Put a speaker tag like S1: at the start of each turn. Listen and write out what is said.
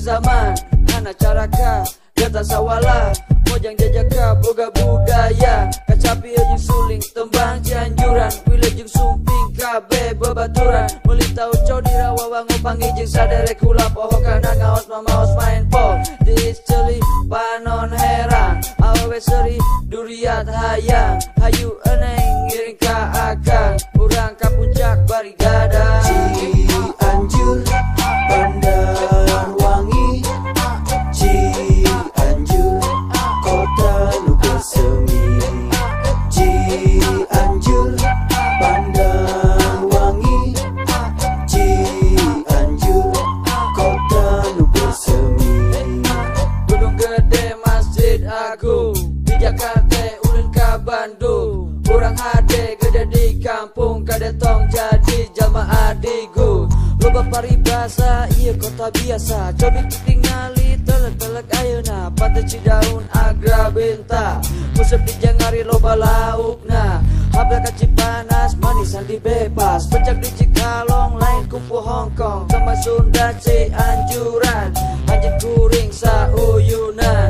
S1: zaman anak caraka data sawala mojang jajaka boga budaya kacapi jeung suling tembang Cianjuran wilayah jeung sumping kabe babaturan meuli tau cow dirawa ngopangi jeung saderek kula poho kana ngaos mamaos main po diis ceuli panon herang awewe seuri duriat hayang hayu eneng ngiring ka akang urang ka puncak bari gadang
S2: Cianjur Bandar Wangi Cianjur kota nu bersemi Cianjur Bandar Wangi Cianjur kota nu bersemi
S1: Gunung Gede Masjid Agung di Jakarta ulin ka Bandung urang hade gede di kampung kada tong jadi jamaah digu loba paribasa ieu kota biasa cobi tingali telek-telek ayeuna Pantai Cidaun Agra Benta musep di Jangari loba laukna habla ka Cipanas manisan di bebas pencak di Cikalong lain kupu Hongkong sama Sunda Cianjuran anjing kuring sauyunan